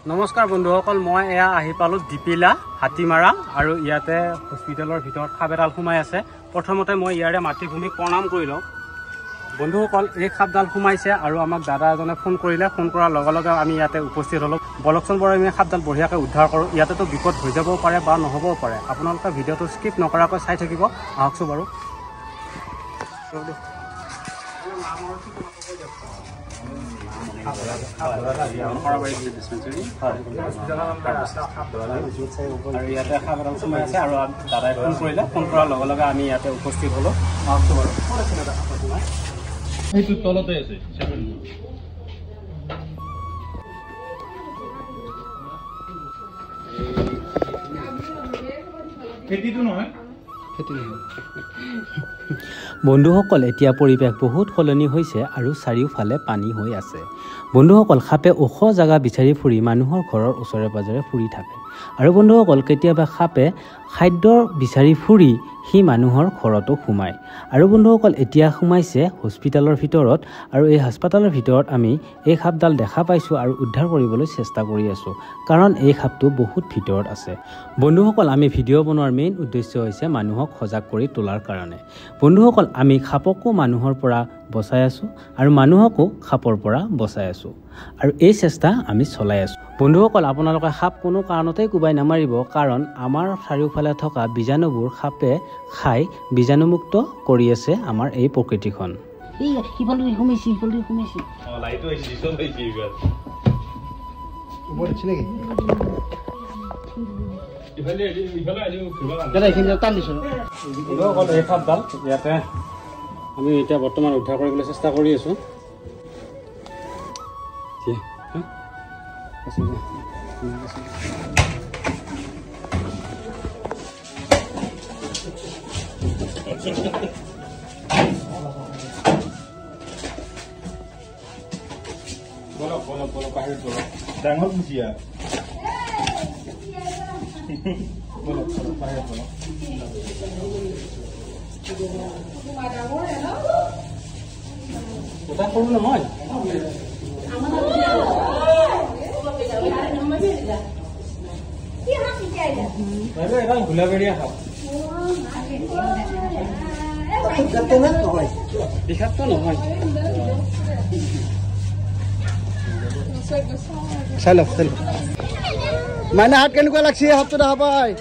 নমস্কাৰ বন্ধুসকল, মই এয়া আহি পালোঁ ডিপিলা হাতীমাৰা আৰু ইয়াতে হস্পিটেলৰ ভিতৰত সাপ এডাল সোমাই আছে। প্ৰথমতে মই ইয়াৰে মাতৃভূমিক প্ৰণাম কৰি লওঁ। বন্ধুসকল, এই সাপডাল সোমাইছে আৰু আমাক দাদা এজনে ফোন কৰিলে। ফোন কৰাৰ লগে লগে আমি ইয়াতে উপস্থিত হ'লোঁ। বলকচোন বাৰু আমি সাপডাল বঢ়িয়াকৈ উদ্ধাৰ কৰোঁ। ইয়াতেতো বিপদ হৈ যাবও পাৰে বা নহ'বও পাৰে। আপোনালোকে ভিডিঅ'টো স্কিপ নকৰাকৈ চাই থাকিব। আহকচোন বাৰু। ইয়াতে সাপ এডাল সোমাই আছে আৰু দাদাই ফোন কৰিলে। ফোন কৰাৰ লগে লগে আমি ইয়াতে উপস্থিত হ'লোঁ। আহকচোন বাৰু। সেইটো তলতে আছে। খেতিটো নহয়। বন্ধুসকল, এতিয়া পৰিৱেশ বহুত সলনি হৈছে আৰু চাৰিওফালে পানী হৈ আছে। বন্ধুসকল, সাপে ওখ জেগা বিচাৰি ফুৰি মানুহৰ ঘৰৰ ওচৰে পাজৰে ফুৰি থাকে। আৰু বন্ধুসকল, কেতিয়াবা সাপে খাদ্য বিচাৰি ফুৰি সি মানুহৰ ঘৰতো সোমায়। আৰু বন্ধুসকল, এতিয়া সোমাইছে হস্পিটেলৰ ভিতৰত আৰু এই হাস্পাতালৰ ভিতৰত আমি এই সাপডাল দেখা পাইছোঁ আৰু উদ্ধাৰ কৰিবলৈ চেষ্টা কৰি আছোঁ, কাৰণ এই সাপটো বহুত ভিতৰত আছে। বন্ধুসকল, আমি ভিডিঅ' বনোৱাৰ মেইন উদ্দেশ্য হৈছে মানুহক সজাগ কৰি তোলাৰ কাৰণে। বন্ধুসকল, আমি সাপকো মানুহৰ পৰা বচাই আছোঁ আৰু মানুহকো সাপৰ পৰা বচাই আছোঁ আৰু এই চেষ্টা আমি চলাই আছোঁ। বন্ধুসকল, আপোনালোকে সাপ কোনো কাৰণতেই কোবাই নামাৰিব, কাৰণ আমাৰ চাৰিওফালে থকা বীজাণুবোৰ সাপে খাই বীজাণুমুক্ত কৰি আছে আমাৰ এই প্ৰকৃতিখন। এই সাপডাল ইয়াতে আমি এতিয়া বৰ্তমান উদ্ধাৰ কৰিবলৈ চেষ্টা কৰি আছোঁ। ডাঙৰ কুচিয়া সৰু নহয়। এডাল ঘোলাবেৰীয়া সাপ। বিষাক্ত নহয়। চাই লওক মানে হাত কেনেকুৱা লাগছে সাপটো দেখা পাই।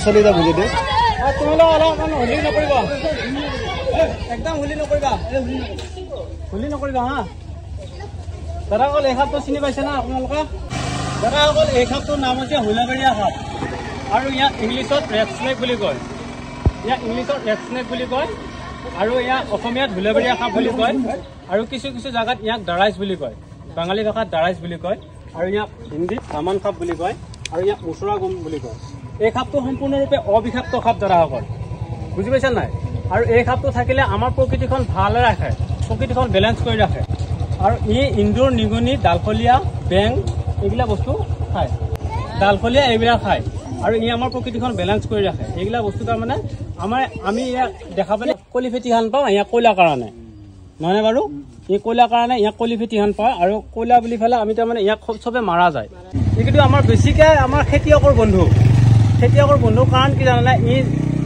চলি যা বুজি দে। হুলি নকৰিবা, একদম হুলি নকৰিবা, হুলি নকৰিবা হা। দাদাসকল, এই সাপটো চিনি পাইছে না আপোনালোকে? দাদাসকল, এই সাপটোৰ নাম হৈছে হুলাবেৰীয়া সাপ আৰু ইয়াক ইংলিছত ৰেড স্নেক বুলি কয়। ইয়াক ইংলিছত ৰেড স্নেক বুলি কয় আৰু ইয়াক অসমীয়াত হুলাবেৰীয়া সাপ বুলি কয় আৰু কিছু কিছু জেগাত ইয়াক দাৰাইজ বুলি কয়। বাঙালী ভাষাত দাৰাইজ বুলি কয় আৰু ইয়াক হিন্দীত দামান সাপ বুলি কয় আৰু ইয়াক মুচৰা গুম বুলি কয়। এই সাপটো সম্পূৰ্ণৰূপে অবিষাক্ত সাপ দাদাসকল, বুজি পাইছে নাই? আৰু এই সাপটো থাকিলে আমাৰ প্ৰকৃতিখন ভালে ৰাখে, প্ৰকৃতিখন বেলেঞ্চ কৰি ৰাখে। আৰু ই ইন্দুৰ, নিগনি, ডালফলীয়া, বেং এইবিলাক বস্তু খায়। ডালফলীয়া এইবিলাক খায় আৰু ই আমাৰ প্ৰকৃতিখন বেলেঞ্চ কৰি ৰাখে। এইবিলাক বস্তু তাৰমানে আমি ইয়াক দেখা পালে কলি ফেটিহান পাওঁ, ইয়াক কয়লা কাৰণে নহয়নে বাৰু? এই কয়লা কাৰণে ইয়াক কলি ফেটিহান পায় আৰু কয়লা বুলি পেলাই আমি তাৰমানে ইয়াক চবে মাৰা যায়। ই কিন্তু আমাৰ বেছিকৈ আমাৰ খেতিয়কৰ বন্ধু কাৰণ কি জানানে? ই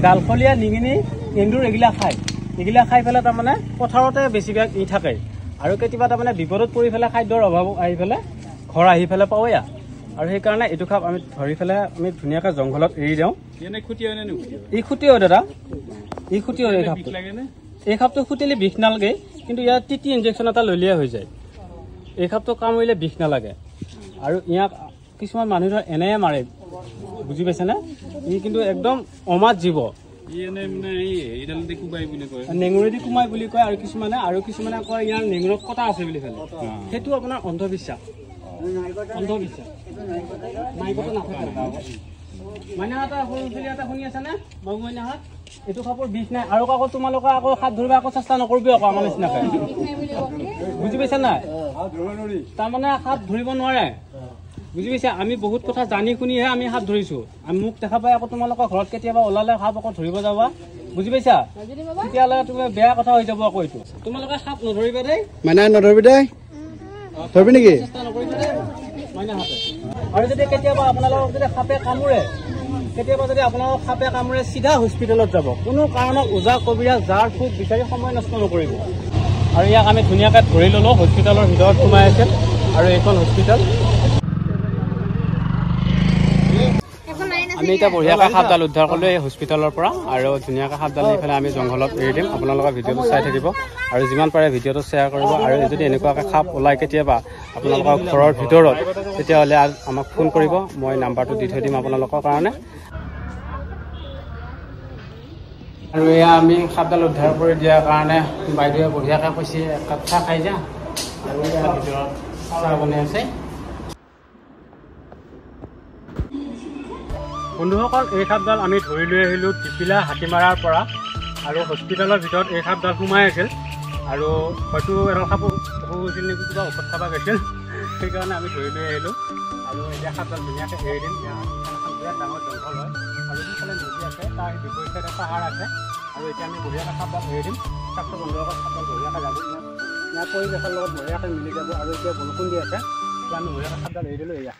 ডালফলীয়া, নিগনি, এন্দুৰ এইবিলাক খায়। এইবিলাক খাই পেলাই তাৰমানে পথাৰতে বেছিভাগ ই থাকে আৰু কেতিয়াবা তাৰমানে বিপদত পৰি পেলাই খাদ্যৰ অভাৱ আহি পেলাই ঘৰ আহি পেলাই পাওঁ ইয়াক। আৰু সেইকাৰণে এইটো সাপ আমি ধৰি পেলাই আমি ধুনীয়াকৈ জংঘলত এৰি দিওঁ। ই খুটি হয় দাদা, ই খুটি হয়। এই সাপটো খুটিলে বিষ নালাগে, কিন্তু ইয়াত টিটি ইনজেকশ্যন এটা ললিয়া হৈ যায়। এই সাপটো কামুৰিলে বিষ নালাগে আৰু ইয়াক কিছুমান মানুহে এনেয়ে মাৰে, বুজি পাইছেনে? ই কিন্তু একদম অমাত জীৱ। নেঙুৰেদি কোমাই বুলি কয় আৰু কিছুমানে কয় ইয়াৰ নেঙুৰত কটা আছে বুলি ক'লে। সেইটো আপোনাৰ অন্ধবিশ্বাস। মাইকতো নাথাকে। মাইনাহঁত সৰু ছোৱালী এটা শুনি আছে নে? বাবু মাইনাহঁত এইটো সাপৰ বিষ নাই আৰু আকৌ তোমালোকে আকৌ সাপ ধৰিব আকৌ চেষ্টা নকৰিবি আকৌ আমাৰ নিচিনাকে বুজি পাইছা নাই তাৰমানে সাপ ধৰিব নোৱাৰে বুজি পাইছা আমি বহুত কথা জানি শুনিহে আমি সাপ ধৰিছো আমি মোক দেখা পাই আকৌ তোমালোকৰ ঘৰত কেতিয়াবা ওলালে সাপ আকৌ ধৰিব যাবা বুজি পাইছা তেতিয়াহ'লে তুমি বেয়া কথা হৈ যাব আকৌ এইটো তোমালোকে সাপ নধৰিবা দেই মানে নধৰিবি দেই ধৰিবি নেকি চেষ্টা নকৰিবা দেই মানে সাপে আৰু যদি কেতিয়াবা আপোনালোকক যদি সাপে কামোৰে কেতিয়াবা যদি আপোনালোকক সাপে কামোৰে চিধা হস্পিটেলত যাব কোনো কাৰণত ওজা কবিৰাজ জাল ফুক বিচাৰি সময় নষ্ট নকৰিব আৰু ইয়াক আমি ধুনীয়াকৈ ধৰি ল'লোঁ হস্পিটেলৰ ভিতৰত সোমাই আছিল আৰু এইখন হস্পিটেল আমি এতিয়া বঢ়িয়াকৈ সাপডাল উদ্ধাৰ কৰিলোঁ এই হস্পিটেলৰ পৰা আৰু ধুনীয়াকৈ সাপডাল এইফালে আমি জংঘলত এৰি দিম আপোনালোকৰ ভিডিঅ'টো চাই থাকিব আৰু যিমান পাৰে ভিডিঅ'টো শ্বেয়াৰ কৰিব আৰু যদি এনেকুৱাকৈ সাপ ওলায় কেতিয়াবা আপোনালোকৰ ঘৰৰ ভিতৰত তেতিয়াহ'লে আমাক ফোন কৰিব মই নাম্বাৰটো দি থৈ দিম আপোনালোকৰ কাৰণে আৰু এয়া আমি সাপডাল উদ্ধাৰ কৰি দিয়াৰ কাৰণে বাইদেৱে বঢ়িয়াকৈ কৈছে একাপ চাহ খাই যা আৰু ইয়াৰ ভিতৰত চাহ বনাই আছে বন্ধুসকল এই সাপডাল আমি ধৰি লৈ আহিলোঁ টিপিলা হাতীমাৰাৰ পৰা আৰু হস্পিটেলৰ ভিতৰত এই সাপডাল সোমাই আছিল আৰু হয়তো এডাল সাপ হৈছিল নেকি কিবা ঔষধ খাব গৈছিল সেইকাৰণে আমি ধৰি লৈ আহিলোঁ আৰু এতিয়া সাপডাল ধুনীয়াকৈ এৰি দিম বিৰাট ডাঙৰ জংঘল হয় আৰু সিফালে নদী আছে তাৰ বিপৰীত চাইডে পাহাৰ আছে আৰু এতিয়া আমি বঢ়িয়াকৈ সাপডাল এৰি দিম চাপটো বন্ধুসকল সাপডাল বঢ়িয়াকৈ যাব ইয়াৰ পৰিৱেশৰ লগত বঢ়িয়াকৈ মিলি যাব আৰু এতিয়া বৰষুণ দি আছে এতিয়া আমি বঢ়িয়াকৈ সাপডাল এৰি দিলোঁ এয়া